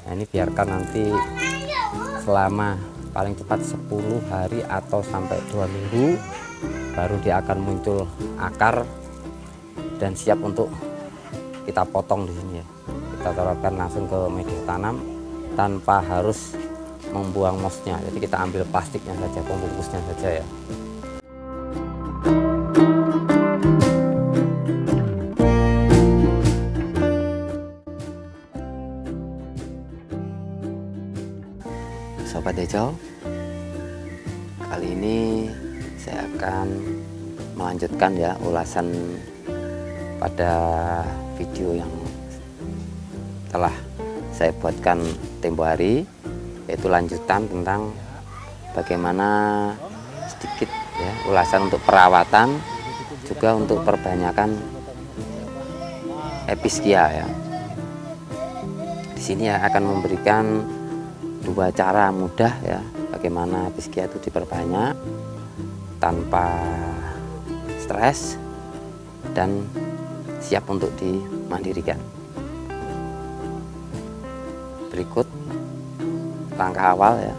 Nah, ini biarkan nanti selama paling cepat 10 hari atau sampai 2 minggu baru dia akan muncul akar dan siap untuk kita potong di sini ya. Kita taruhkan langsung ke media tanam tanpa harus membuang mosnya. Jadi kita ambil plastiknya saja, pembungkusnya saja ya. Sobat Hijau, kali ini saya akan melanjutkan ya ulasan pada video yang telah saya buatkan tempo hari, yaitu lanjutan tentang bagaimana sedikit ya ulasan untuk perawatan, juga untuk perbanyakan Epischia ya. Di sini ya akan memberikan dua cara mudah ya bagaimana Epischia itu diperbanyak tanpa stres dan siap untuk dimandirikan. Berikut langkah awal ya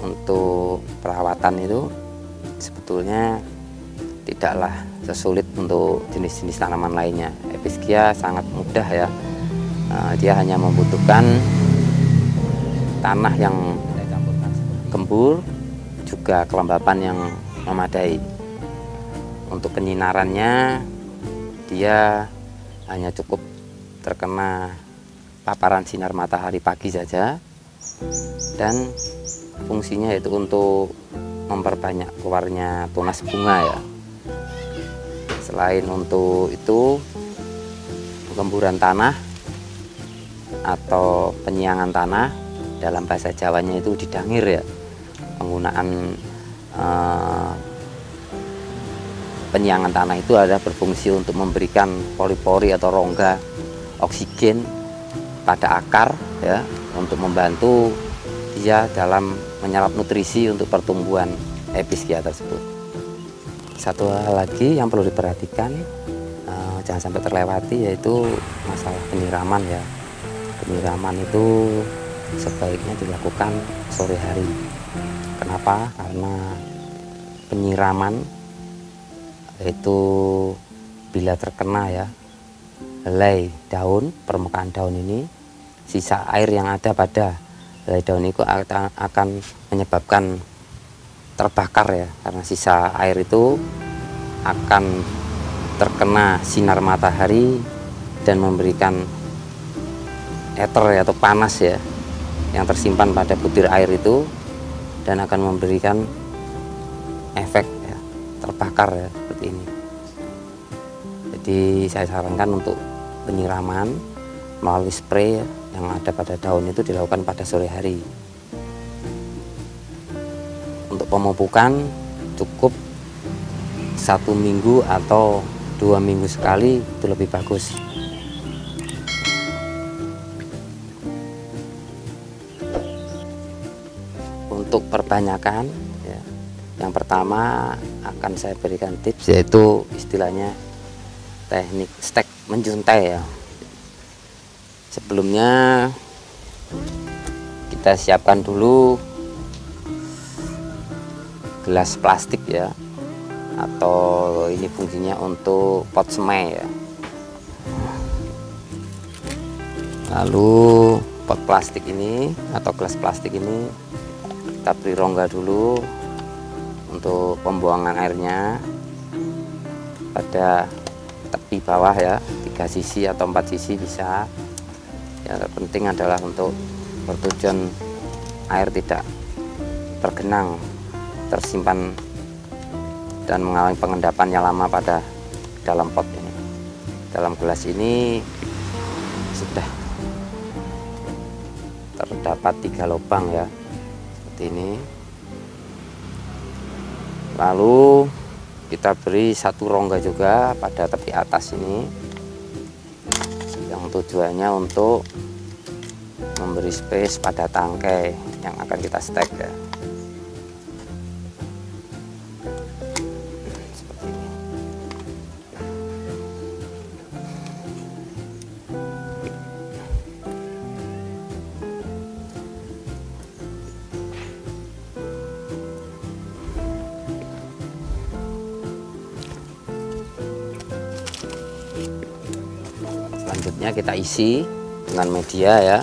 untuk perawatan itu sebetulnya tidaklah sesulit untuk jenis-jenis tanaman lainnya. Epischia sangat mudah ya. Dia hanya membutuhkan tanah yang gembur, juga kelembapan yang memadai. Untuk penyinarannya dia hanya cukup terkena paparan sinar matahari pagi saja, dan fungsinya yaitu untuk memperbanyak keluarnya tunas bunga ya. Selain untuk itu, penggemburan tanah atau penyiangan tanah, dalam bahasa Jawanya itu didangir ya. Penggunaan penyiangan tanah itu ada berfungsi untuk memberikan pori-pori atau rongga oksigen pada akar ya, untuk membantu dia dalam menyerap nutrisi untuk pertumbuhan Epischia tersebut. Satu hal lagi yang perlu diperhatikan, jangan sampai terlewati, yaitu masalah penyiraman ya. Penyiraman itu sebaiknya dilakukan sore hari. Kenapa? Karena penyiraman itu bila terkena ya helai daun, permukaan daun ini, sisa air yang ada pada helai daun itu akan menyebabkan terbakar ya, karena sisa air itu akan terkena sinar matahari dan memberikan ether atau panas ya yang tersimpan pada butir air itu, dan akan memberikan efek ya, terbakar ya, seperti ini. Jadi saya sarankan untuk penyiraman melalui spray ya, yang ada pada daun itu dilakukan pada sore hari. Untuk pemupukan cukup 1 minggu atau 2 minggu sekali, itu lebih bagus. Untuk perbanyakan ya, yang pertama akan saya berikan tips, yaitu istilahnya teknik stek menjuntai ya. Sebelumnya kita siapkan dulu gelas plastik ya, atau ini fungsinya untuk pot semai ya. Lalu pot plastik ini atau gelas plastik ini kita beri rongga dulu untuk pembuangan airnya pada tepi bawah ya, 3 sisi atau 4 sisi bisa. Yang terpenting adalah untuk bertujuan air tidak tergenang, tersimpan dan mengalami pengendapan yang lama pada dalam pot ini. Dalam gelas ini sudah terdapat 3 lubang ya, seperti ini. Lalu kita beri 1 rongga juga pada tepi atas ini, yang tujuannya untuk memberi space pada tangkai yang akan kita stek ya. Seperti ini. titiknya kita isi dengan media ya.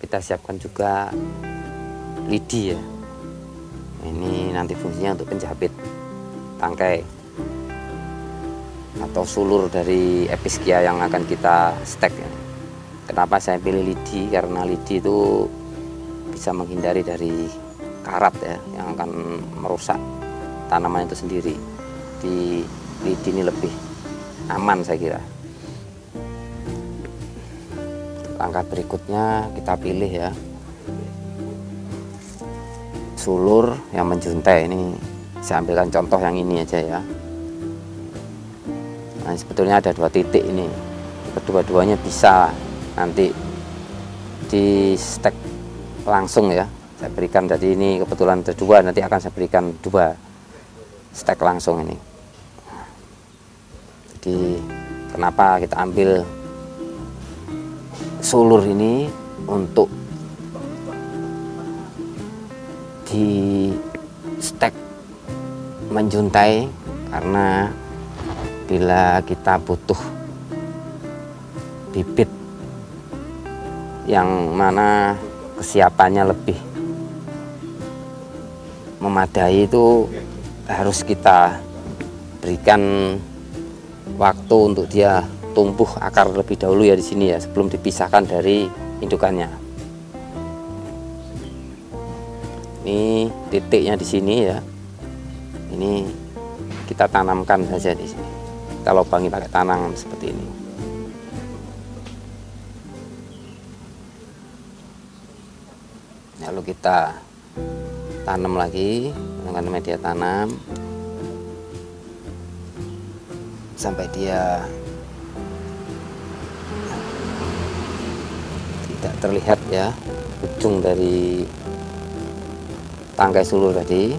Kita siapkan juga lidi ya. Ini nanti fungsinya untuk penjepit tangkai atau sulur dari Episkia yang akan kita stek ya. Kenapa saya pilih lidi? Karena lidi itu bisa menghindari dari karat ya, yang akan merusak tanaman itu sendiri. Di lidi ini lebih aman saya kira. Langkah berikutnya kita pilih ya sulur yang menjuntai. Ini saya ambilkan contoh yang ini aja ya. Nah, sebetulnya ada 2 titik ini, kedua-duanya bisa nanti di stek langsung ya. Saya berikan, jadi ini kebetulan ada 2, nanti akan saya berikan 2 stek langsung ini. Jadi kenapa kita ambil sulur ini untuk di stek menjuntai, karena bila kita butuh bibit yang mana kesiapannya lebih memadai, itu harus kita berikan waktu untuk dia tumbuh akar lebih dahulu ya di sini ya, sebelum dipisahkan dari indukannya. Ini titiknya di sini ya. Ini kita tanamkan saja di sini. Kita lobangi pakai tanam seperti ini. Lalu kita tanam lagi dengan media tanam sampai dia tidak terlihat ya ujung dari tangkai sulur tadi.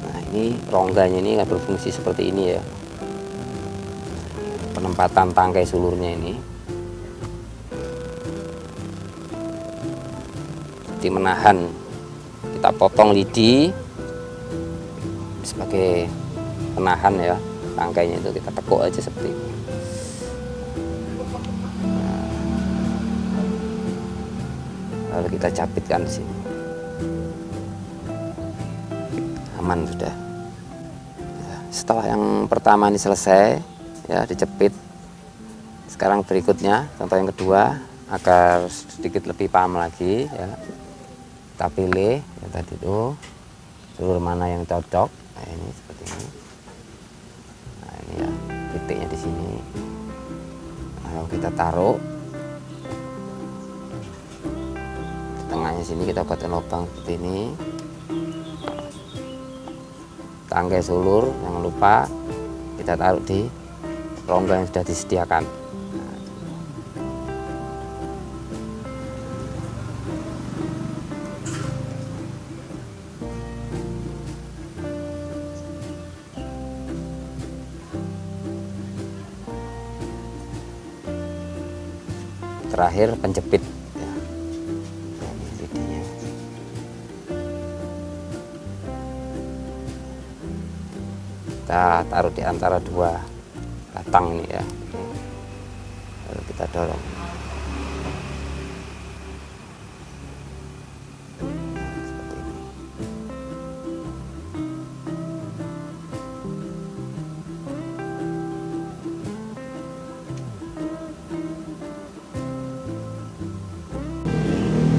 Nah, ini rongganya ini berfungsi seperti ini ya, penempatan tangkai sulurnya ini, jadi menahan. Kita potong lidi sebagai penahan ya, tangkainya itu kita tekuk aja seperti ini. Lalu kita capitkan di sini. Aman sudah. Setelah yang pertama ini selesai ya, dijepit. Sekarang berikutnya contoh yang kedua, agar sedikit lebih paham lagi ya. Kita pilih yang tadi itu sulur mana yang cocok. Nah, ini seperti ini. Nah, ini ya titiknya di sini. Lalu kita taruh tengahnya sini, kita buatkan lubang seperti ini. Tangkai sulur jangan lupa kita taruh di rongga yang sudah disediakan. Terakhir penjepit. Kita taruh di antara 2 batang ini ya, lalu kita dorong. Seperti ini.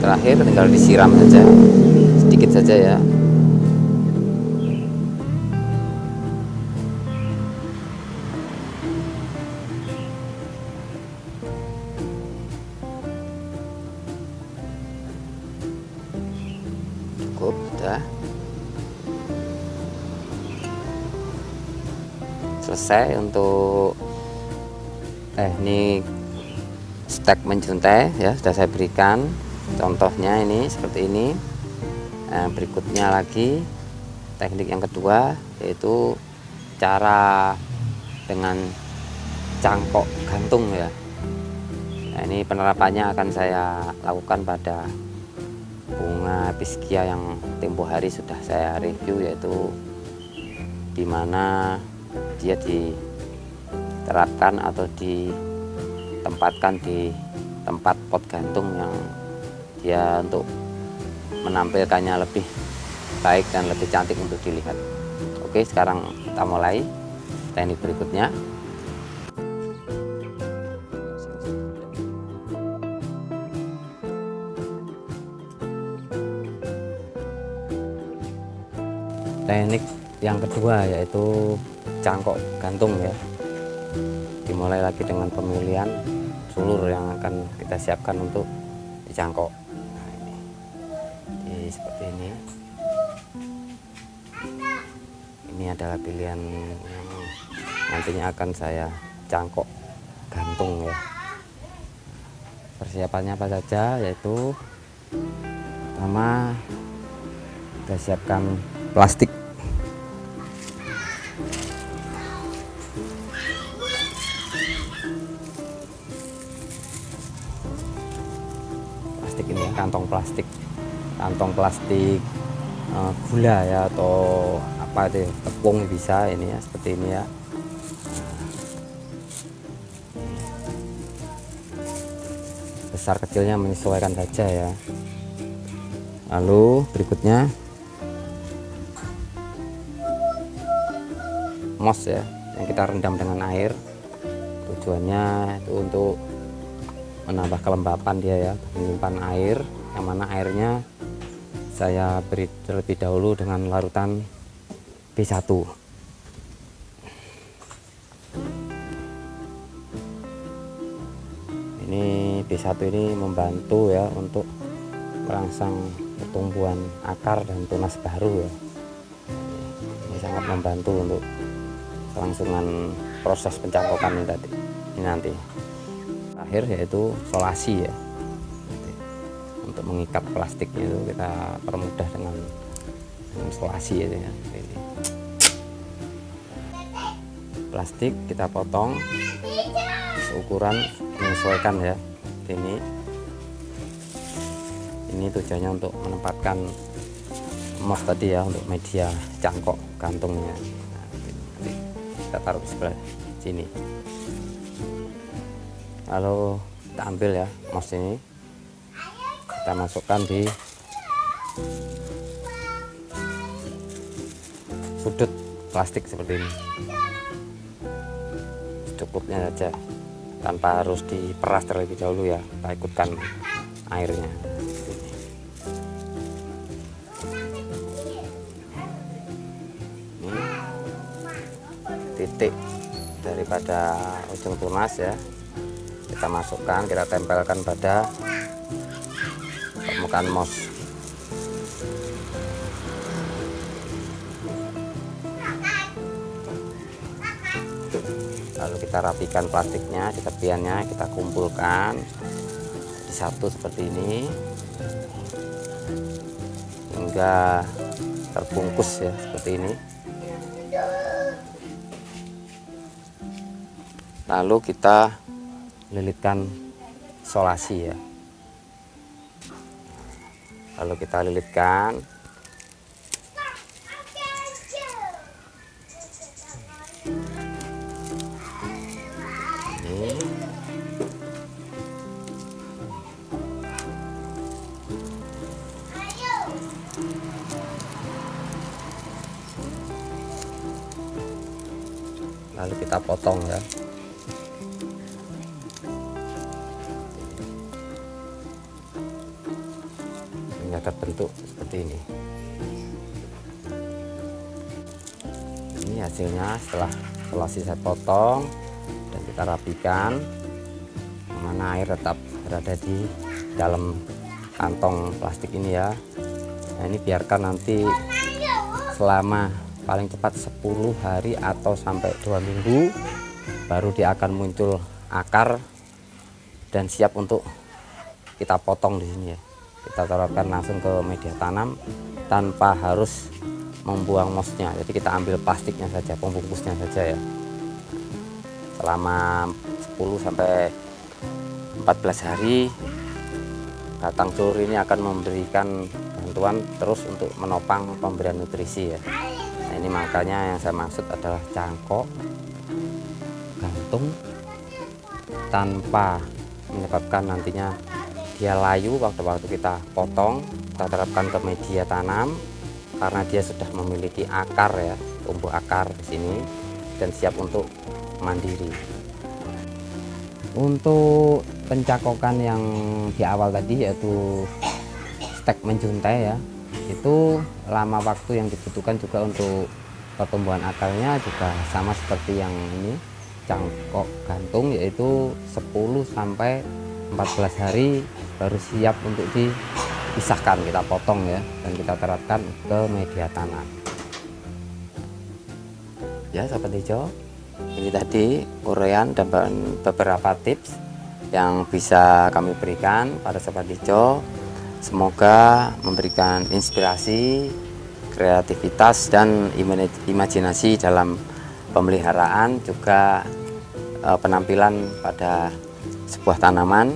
Terakhir tinggal disiram saja, sedikit saja ya. Cukup, sudah selesai untuk teknik stek menjuntai ya, sudah saya berikan. contohnya ini seperti ini. Berikutnya lagi teknik yang kedua, yaitu cara dengan cangkok gantung ya. Nah, ini penerapannya akan saya lakukan pada bunga piskia yang tempo hari sudah saya review, yaitu dimana dia diterapkan atau ditempatkan di tempat pot gantung yang dia untuk menampilkannya lebih baik dan lebih cantik untuk dilihat. Oke, sekarang kita mulai teknik berikutnya. Teknik yang kedua yaitu cangkok gantung ya. Dimulai lagi dengan pemilihan sulur yang akan kita siapkan untuk dicangkok. Nah, ini seperti ini. Ini adalah pilihan yang nantinya akan saya cangkok gantung ya. Persiapannya apa saja, yaitu pertama kita siapkan plastik. Plastik ini ya, kantong plastik gula ya, atau apa itu, tepung bisa ini ya, seperti ini ya. Besar kecilnya menyesuaikan saja ya. Lalu berikutnya mos ya, yang kita rendam dengan air. Tujuannya itu untuk menambah kelembapan dia ya, menyimpan air, yang mana airnya saya beri terlebih dahulu dengan larutan B1. Ini B1 ini membantu ya untuk merangsang pertumbuhan akar dan tunas baru ya. Ini sangat membantu untuk kelangsungan proses pencangkokan ini tadi. Ini nanti terakhir yaitu solasi ya. Untuk mengikat plastik itu kita permudah dengan solasi ya. Ini plastik kita potong seukuran menyesuaikan ya. Ini tujuannya untuk menempatkan mos tadi ya, untuk media cangkok gantungnya. Nah, nanti kita taruh di sebelah sini. Lalu kita ambil ya mos ini, kita masukkan di sudut plastik seperti ini, secukupnya saja, tanpa harus diperas terlebih dahulu ya. Kita ikutkan airnya. Ini titik daripada ujung tunas ya, kita masukkan, kita tempelkan pada permukaan mos. Lalu kita rapikan plastiknya di tepiannya, kita kumpulkan di satu seperti ini hingga terbungkus ya, seperti ini. Lalu kita lilitkan solasi ya. Lalu kita lilitkan. Ini. Lalu kita potong ya. Hingga terbentuk seperti ini. Ini hasilnya setelah solasi saya potong dan kita rapikan, mana air tetap berada di dalam kantong plastik ini ya. Nah, ini biarkan nanti selama paling cepat 10 hari atau sampai 2 minggu baru dia akan muncul akar dan siap untuk kita potong di sini ya. kita terapkan langsung ke media tanam tanpa harus membuang mossnya. Jadi kita ambil plastiknya saja, pembungkusnya saja ya. Selama 10 sampai 14 hari batang telur ini akan memberikan bantuan terus untuk menopang pemberian nutrisi ya. Nah, ini makanya yang saya maksud adalah cangkok gantung tanpa menyebabkan nantinya dia layu waktu kita potong. Kita terapkan ke media tanam karena dia sudah memiliki akar ya, tumbuh akar di sini dan siap untuk mandiri. Untuk pencakokan yang di awal tadi yaitu stek menjuntai ya, itu lama waktu yang dibutuhkan juga untuk pertumbuhan akarnya juga sama seperti yang ini cangkok gantung, yaitu 10 sampai 14 hari baru siap untuk dipisahkan, kita potong ya, dan kita terapkan ke media tanam. Ya sahabat hijau, ini tadi uraian dan beberapa tips yang bisa kami berikan pada sahabat hijau. Semoga memberikan inspirasi, kreativitas dan imajinasi dalam pemeliharaan, juga penampilan pada sebuah tanaman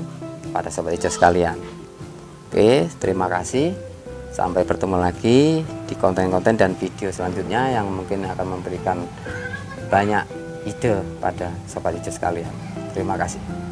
pada sahabat hijau sekalian. Oke, terima kasih. Sampai bertemu lagi di konten-konten dan video selanjutnya yang mungkin akan memberikan banyak ide pada sahabat hijau sekalian. Terima kasih.